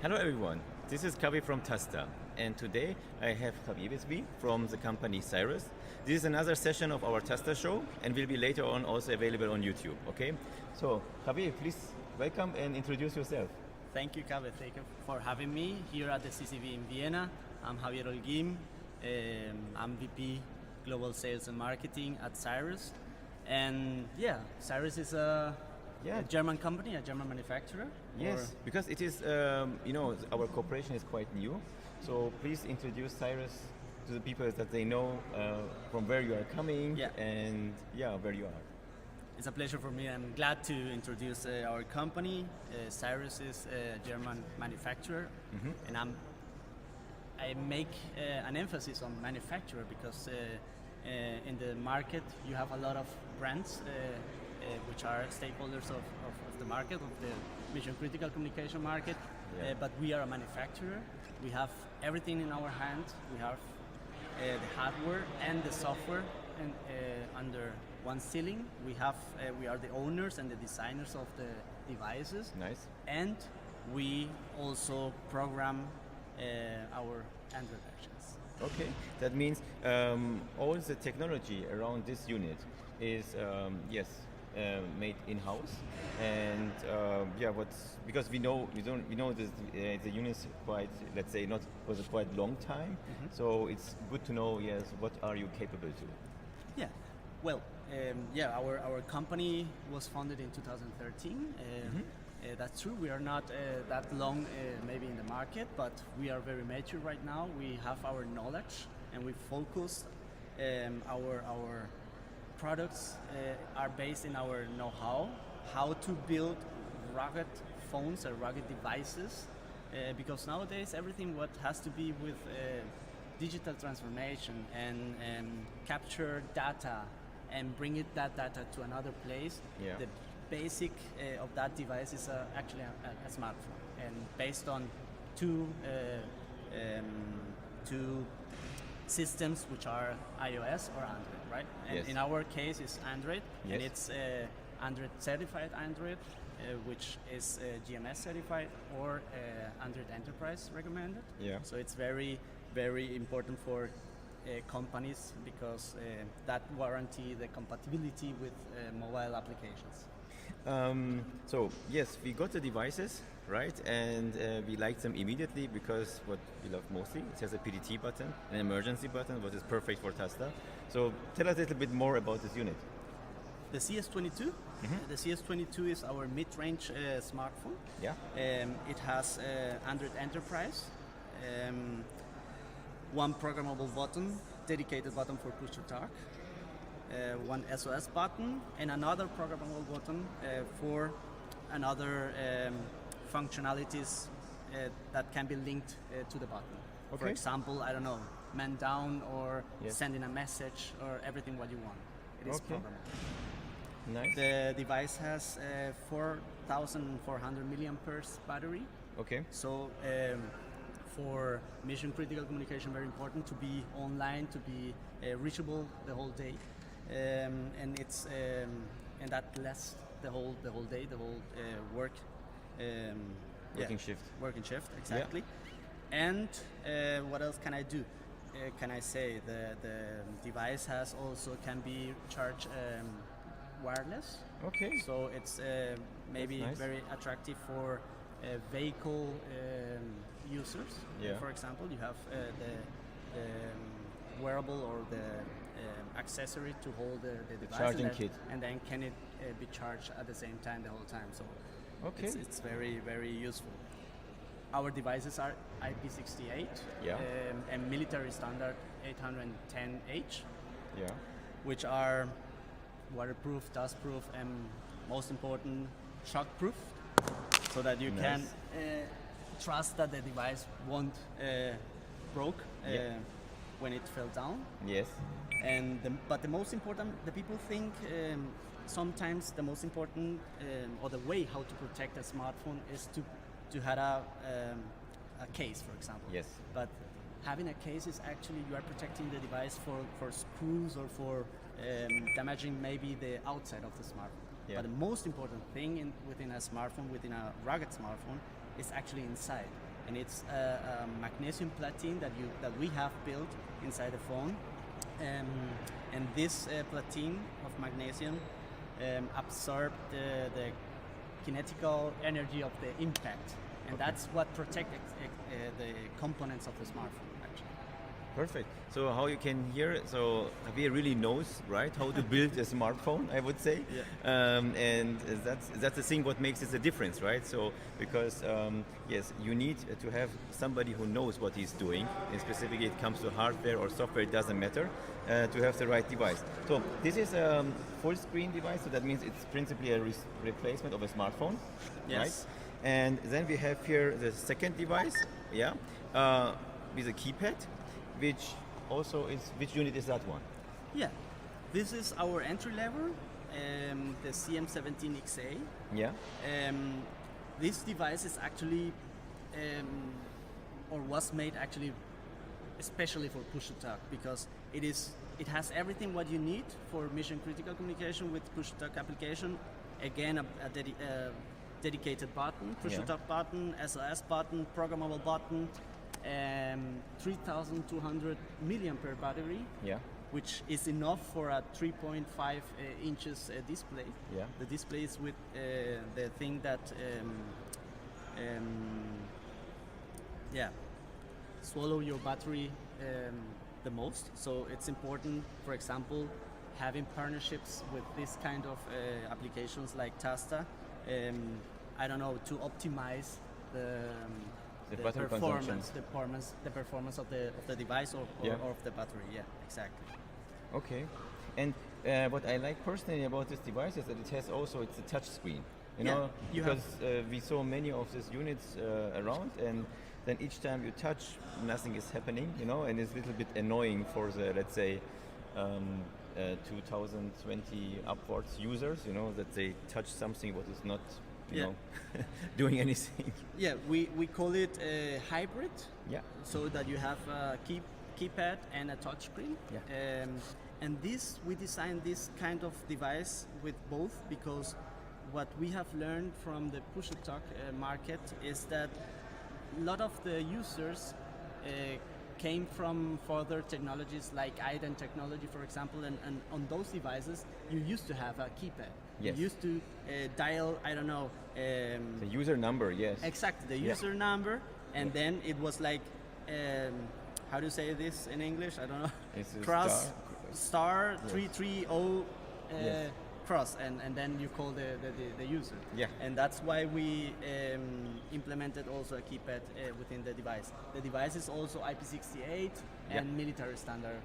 Hello everyone, this is Kaveh from TASSTA, and today I have Javier with me from the company Cyrus. This is another session of our TASSTA show and will be later on also available on YouTube, okay? So Javier, please welcome and introduce yourself. Thank you, Kaveh. Thank you for having me here at the CCV in Vienna. I'm Javier Holguín. I'm VP Global Sales and Marketing at Cyrus. And yeah, Cyrus is a German company, a German manufacturer. Yes, because it is, our cooperation is quite new. So please introduce Cyrus to the people that they know from where you are coming and where you are. It's a pleasure for me. I'm glad to introduce our company. Cyrus is a German manufacturer, and I make an emphasis on manufacturer because in the market you have a lot of brands which are stakeholders of the market, of the mission critical communication market, but we are a manufacturer. We have everything in our hands. We have the hardware and the software and, under one ceiling. We are the owners and the designers of the devices. Nice. And we also program our Android versions. Okay, that means all the technology around this unit is made in-house, and because we know this, the unit's quite, let's say, not was a quite long time, so it's good to know what are you capable to. Yeah, well, our company was founded in 2013. That's true. We are not that long maybe in the market, but we are very mature right now. We have our knowledge and we focus. Our products are based in our know-how, how to build rugged phones or rugged devices, because nowadays everything what has to be with digital transformation and capture data and bring that data to another place. The basic of that device is actually a smartphone, and based on two systems, which are iOS or Android, right? And in our case, it's Android, and it's Android certified Android, which is GMS certified or Android Enterprise recommended. So it's very, very important for companies because that warranty the compatibility with mobile applications. So yes, we got the devices, right, and we liked them immediately because what we love mostly, it has a PDT button, an emergency button, which is perfect for TASSTA. So tell us a little bit more about this unit. The CS22. The CS22 is our mid-range smartphone. It has Android Enterprise, one programmable button, dedicated button for push to talk, one SOS button, and another programmable button for another functionalities that can be linked to the button. For example, I don't know, man down or sending a message or everything what you want. It is programmable. Nice. The device has 4,400 milliamperes battery. So for mission critical communication, very important to be online, to be reachable the whole day. And it's and that lasts the whole day, the whole working shift, exactly. And what else can I do? Can I say the device has also can be charged wireless. So it's maybe very attractive for vehicle users. For example, you have the wearable or the accessory to hold the device, charging kit, and then can it be charged at the same time the whole time. So it's very, very useful. Our devices are IP68 and military standard 810H, which are waterproof, dustproof, and most important, shockproof, so that you can trust that the device won't broke when it fell down. But the most important, the people think sometimes the most important or the way how to protect a smartphone is to have a case, for example. But having a case is actually you are protecting the device for screws or for damaging maybe the outside of the smartphone. But the most important thing within a smartphone, within a rugged smartphone, is actually inside. and it's a magnesium platine that we have built inside the phone, and this platine of magnesium absorbs the kinetical energy of the impact, and that's what protects the components of the smartphone, actually. Perfect. So how you can hear, so Javier really knows, right, how to build a smartphone, I would say. Yeah. And that's the thing what makes it a difference, right? So because, yes, you need to have somebody who knows what he's doing, and specifically it comes to hardware or software, it doesn't matter, to have the right device. So this is a full screen device, so that means it's principally a replacement of a smartphone, yes. Right? And then we have here the second device, yeah, with a keypad, which also is, which unit is that one? Yeah, this is our entry level, the CM17XA. Yeah. This device is actually, or was made actually, especially for push-to-talk, because it has everything what you need for mission-critical communication with push-to-talk application. Again, a dedicated button, push-to-talk button, SOS button, programmable button. 3,200 milliampere battery, which is enough for a 3.5 inches display. Yeah. The display is with the thing that swallow your battery the most. So it's important, for example, having partnerships with this kind of applications like TASSTA. I don't know, to optimize the performance of the device or of the battery. Yeah, exactly. Okay, and what I like personally about this device is that it has also, it's a touch screen. You know, because we saw many of these units around, and then each time you touch, nothing is happening. You know, and it's a little bit annoying for the, let's say, 2020 upwards users. You know, that they touch something what is not, you know, doing anything. Yeah, we call it a hybrid. Yeah. So that you have a keypad and a touch screen. Yeah. And we designed this kind of device with both because what we have learned from the push-to-talk market is that a lot of the users came from further technologies like IDEN technology, for example, and on those devices you used to have a keypad. Yes. You used to dial, I don't know. The user number, yes. Exactly, the user number, and then it was like, how do you say this in English? I don't know. It's cross star 330 cross, and then you call the user. Yeah. And that's why we implemented also a keypad within the device. The device is also IP68 and military standard,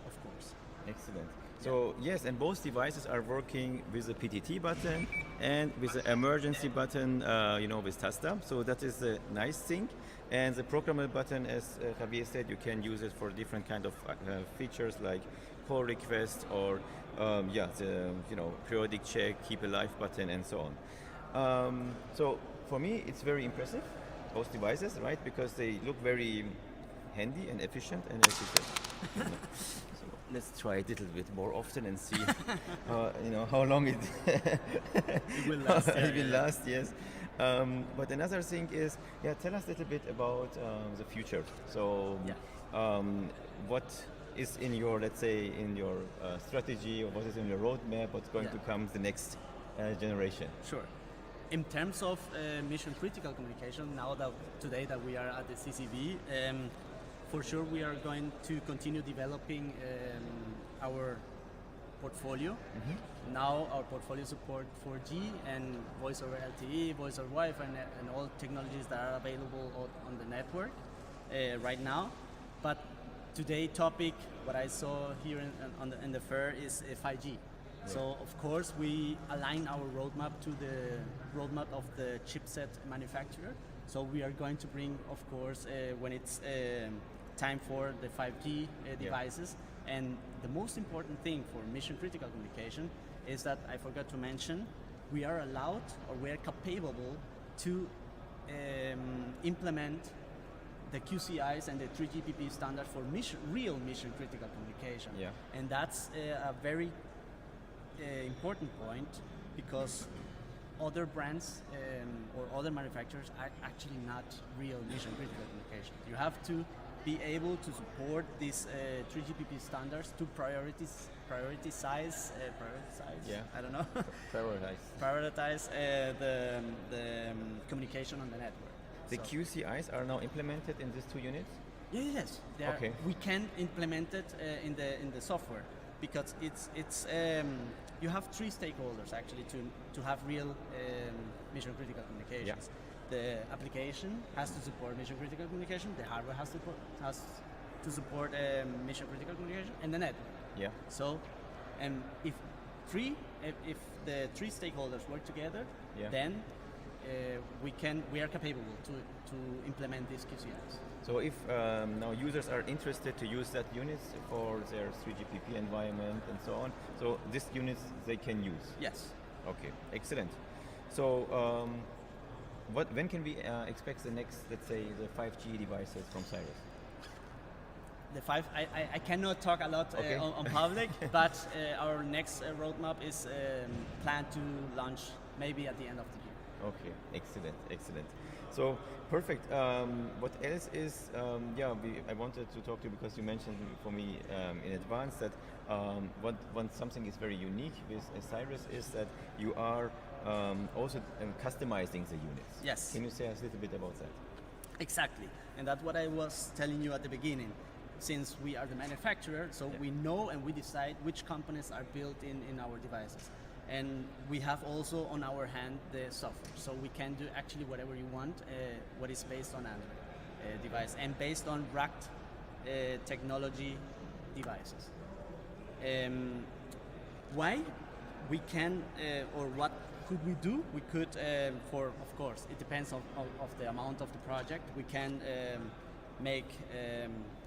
of course. Excellent. So yes, and both devices are working with the PTT button and with the emergency button, you know, with TASSTA. So that is the nice thing. And the programmable button, as Javier said, you can use it for different kind of features like call request or the periodic check, keep alive button, and so on. So for me, it's very impressive, both devices, right? Because they look very handy and efficient, and as you said. Let's try it a little bit more often and see, how long it will last. It will last, yes. But another thing is, tell us a little bit about the future. So, what is in your, let's say, in your strategy, or what is in your roadmap? What's going to come the next generation? Sure. In terms of mission critical communication, today that we are at the CCV. For sure, we are going to continue developing our portfolio. Mm-hmm. Now our portfolio support 4G and voice over LTE, voice over Wi-Fi, and all technologies that are available on the network right now. But today's topic, what I saw here in the fair, is 5G. Yeah. So of course we align our roadmap to the roadmap of the chipset manufacturer. So we are going to bring, of course, when it's time for the 5G devices. And the most important thing for mission critical communication is that I forgot to mention, we are allowed, or we are capable to implement the QCIs and the 3GPP standard for real mission critical communication. Yeah. And that's a very important point, because other brands or other manufacturers are actually not real mission critical communication. You have to be able to support these 3GPP standards to prioritize, yeah. I don't know, prioritize the communication on the network. The QCIs are now implemented in these two units? Yes, okay. We can implement it in the software because it's you have three stakeholders actually to have real mission critical communications. Yeah. The application has to support mission critical communication. The hardware has to support mission critical communication, and the network. Yeah. So, if the three stakeholders work together, yeah. then we are capable to implement these QCIs. So if now users are interested to use that units for their 3GPP environment and so on, so these units they can use? Yes. Okay, excellent. So when can we expect the next, let's say, the 5G devices from Cyrus? The I cannot talk a lot okay. on public, but our next roadmap is planned to launch maybe at the end of the year. Okay, excellent, excellent. So perfect. What else is? I wanted to talk to you because you mentioned for me in advance that something is very unique with Cyrus is that you are also customizing the units. Yes. Can you say us a little bit about that? Exactly, and that's what I was telling you at the beginning. Since we are the manufacturer, so we know and we decide which components are built in our devices. And we have also on our hand the software, so we can do actually whatever you want, what is based on Android device and based on racked technology devices. Why we can or what could we do? We could, of course, it depends of the amount of the project. We can make,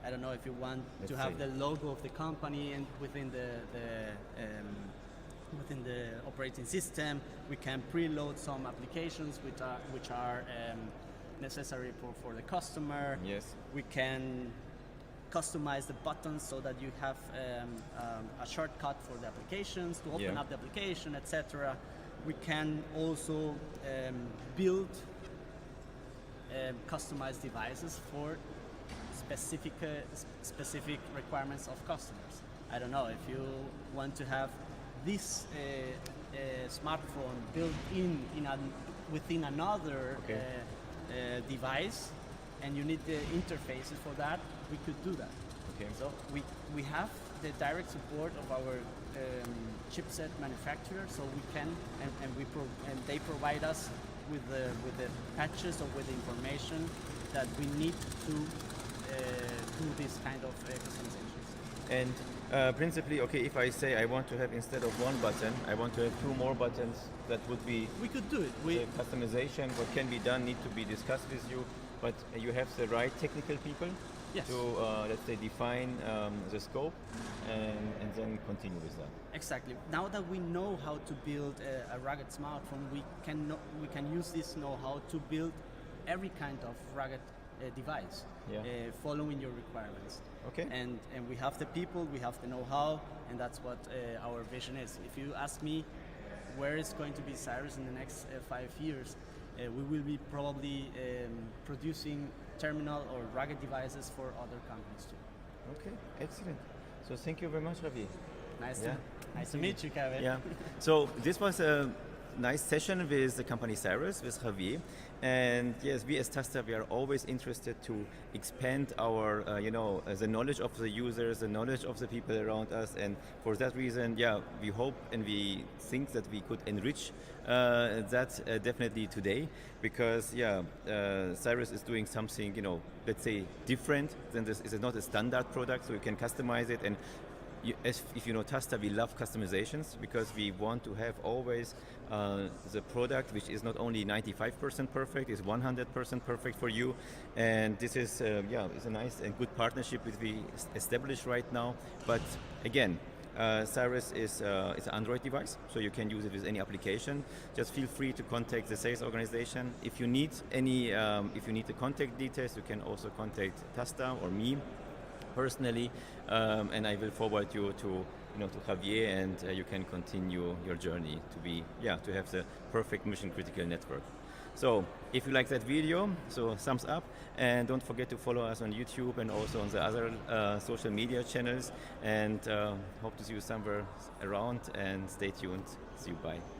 I don't know if you want to have the logo of the company and within the operating system. We can preload some applications which are necessary for the customer. Yes. We can customize the buttons so that you have a shortcut for the applications to open up the application, etc. We can also build customized devices for specific requirements of customers. I don't know if you want to have this smartphone built within another device, and you need the interfaces for that. We could do that. Okay. So we have the direct support of our chipset manufacturer, so we can and they provide us with the patches or with the information that we need to do this kind of customizations. And principally, okay, if I say I want to have instead of one button, I want to have two more buttons, that would be... We could do it. The customization, what can be done, need to be discussed with you, but you have the right technical people to, let's say, define the scope and then continue with that. Exactly. Now that we know how to build a rugged smartphone, we can use this know-how to build every kind of rugged device, following your requirements. Okay. And we have the people, we have the know-how, and that's what our vision is. If you ask me where is going to be Cyrus in the next 5 years, we will be probably producing terminal or rugged devices for other companies too. Okay, excellent. So thank you very much, Javier. Nice to meet you, Kaveh. Yeah. So this was a nice session with the company Cyrus, with Javier. And yes, we as TASSTA, we are always interested to expand our, the knowledge of the users, the knowledge of the people around us. And for that reason, we hope and we think that we could enrich that definitely today, because Cyrus is doing something, let's say different than this. It's not a standard product, so you can customize it. And if you know TASSTA, we love customizations because we want to have always the product which is not only 95% perfect, is 100% perfect for you. And this is it's a nice and good partnership that we established right now. But again, Cyrus is it's an Android device, so you can use it with any application. Just feel free to contact the sales organization. If you need any, if you need the contact details, you can also contact TASSTA or me personally, and I will forward you to to Javier, and you can continue your journey to have the perfect mission critical network. So if you like that video, so thumbs up, and don't forget to follow us on YouTube and also on the other social media channels, and hope to see you somewhere around, and stay tuned. See you, bye.